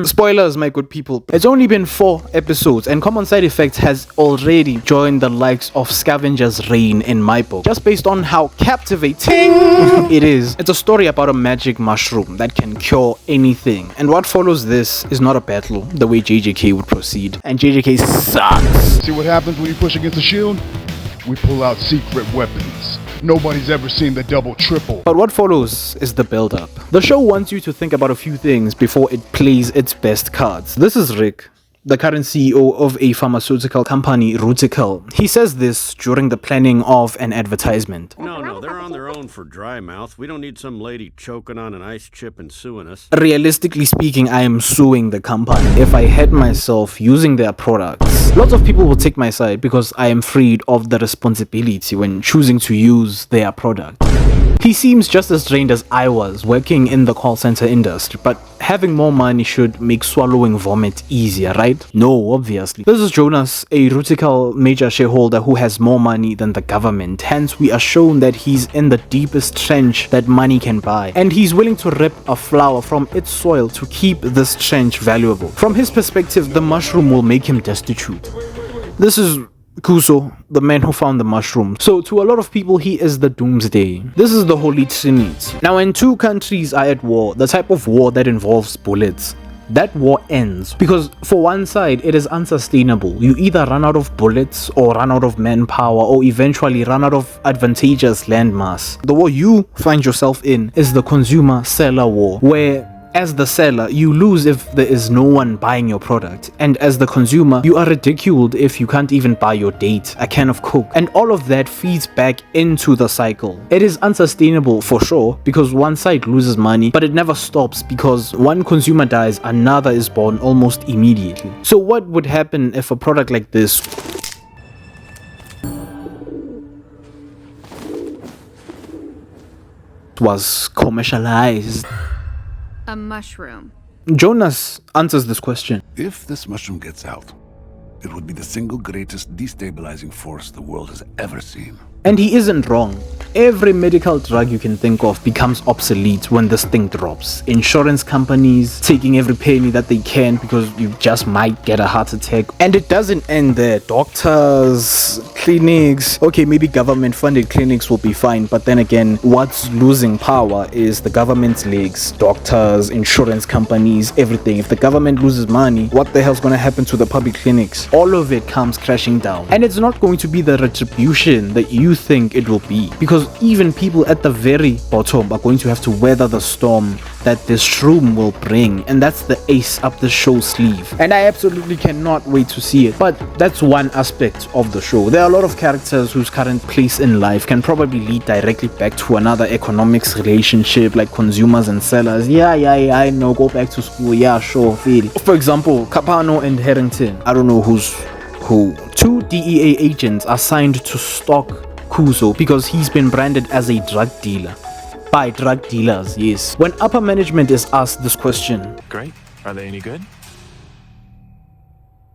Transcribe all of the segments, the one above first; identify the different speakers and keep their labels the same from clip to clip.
Speaker 1: Spoilers, my good people. It's only been 4 episodes and Common Side Effects has already joined the likes of Scavenger's Reign in my book, just based on how captivating it is. It's a story about a magic mushroom that can cure anything, and what follows this is not a battle the way JJK would proceed, and JJK sucks.
Speaker 2: See what happens when you push against the shield? We pull out secret weapons. Nobody's ever seen the double triple.
Speaker 1: But what follows is the build-up. The show wants you to think about a few things before it plays its best cards. This is Rick, the current CEO of a pharmaceutical company, Rutical. He says this during the planning of an advertisement.
Speaker 3: No, they're on their own for dry mouth. We don't need some lady choking on an ice chip and suing us.
Speaker 1: Realistically speaking, I am suing the company if I had myself using their products. Lots of people will take my side because I am freed of the responsibility when choosing to use their product. He seems just as drained as I was working in the call center industry, but having more money should make swallowing vomit easier, right? No, obviously. This is Jonas, a Rutical major shareholder who has more money than the government. Hence, we are shown that he's in the deepest trench that money can buy, and he's willing to rip a flower from its soil to keep this trench valuable. From his perspective, the mushroom will make him destitute. This is Kuso, the man who found the mushroom. So to a lot of people, he is the doomsday. This is the holy trinity. Now when 2 countries are at war, the type of war that involves bullets, that war ends because for one side it is unsustainable. You either run out of bullets or run out of manpower or eventually run out of advantageous landmass. The war you find yourself in is the consumer-seller war, where as the seller, you lose if there is no one buying your product, and as the consumer, you are ridiculed if you can't even buy your date, a can of Coke, and all of that feeds back into the cycle. It is unsustainable for sure because one side loses money, but it never stops because one consumer dies, another is born almost immediately. So what would happen if a product like this was commercialized?
Speaker 4: A mushroom.
Speaker 1: Jonas answers this question.
Speaker 5: If this mushroom gets out, it would be the single greatest destabilizing force the world has ever seen.
Speaker 1: And he isn't wrong. Every medical drug you can think of becomes obsolete when this thing drops. Insurance companies taking every penny that they can because you just might get a heart attack. And it doesn't end there. Doctors, clinics, okay, maybe government funded clinics will be fine, but then again, what's losing power is the government's legs, doctors, insurance companies, everything. If the government loses money, what the hell's gonna happen to the public clinics? All of it comes crashing down. And it's not going to be the retribution that you think it will be, because even people at the very bottom are going to have to weather the storm that this shroom will bring, and that's the ace up the show's sleeve, and I absolutely cannot wait to see it. But that's one aspect of the show. There are a lot of characters whose current place in life can probably lead directly back to another economics relationship, like consumers and sellers. Yeah, I know, go back to school, yeah, sure, feel. For example, Capano and Harrington, I don't know who's who. 2 DEA agents are signed to stalk Kuso because he's been branded as a drug dealer by drug dealers, yes. When upper management is asked this question,
Speaker 6: Great. Are they any good?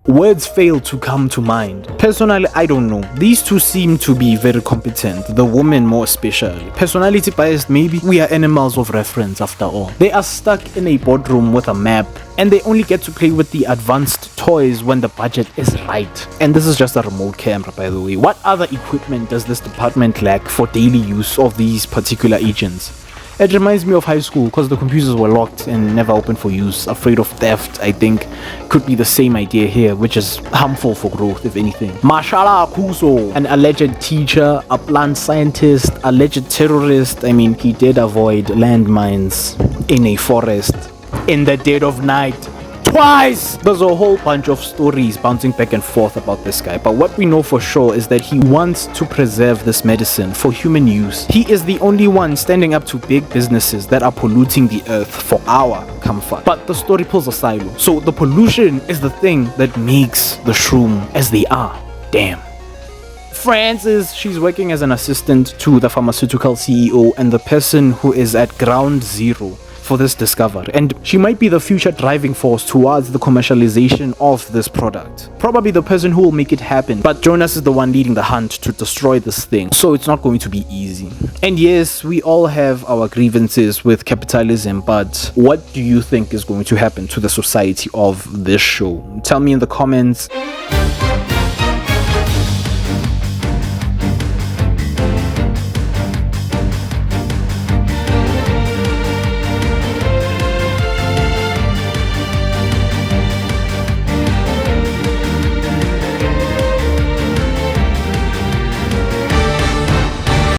Speaker 1: words fail to come to mind. Personally, I don't know. These 2 seem to be very competent, the woman more especially. Personality biased maybe, we are animals of reference after all. They are stuck in a boardroom with a map, and they only get to play with the advanced toys when the budget is right. And this is just a remote camera, by the way. What other equipment does this department lack for daily use of these particular agents? It reminds me of high school because the computers were locked and never open for use, afraid of theft. I think could be the same idea here, which is harmful for growth if anything. Mashallah Kuso, an alleged teacher, a plant scientist, alleged terrorist. I mean, he did avoid landmines in a forest in the dead of night. Twice! There's a whole bunch of stories bouncing back and forth about this guy, but what we know for sure is that he wants to preserve this medicine for human use. He is the only one standing up to big businesses that are polluting the earth for our comfort. But the story pulls a silo, so the pollution is the thing that makes the shroom as they are. Damn. Frances, she's working as an assistant to the pharmaceutical CEO and the person who is at ground zero for this discovery, and she might be the future driving force towards the commercialization of this product. Probably the person who will make it happen, but Jonas is the one leading the hunt to destroy this thing, so it's not going to be easy. And yes, we all have our grievances with capitalism, but what do you think is going to happen to the society of this show? Tell me in the comments.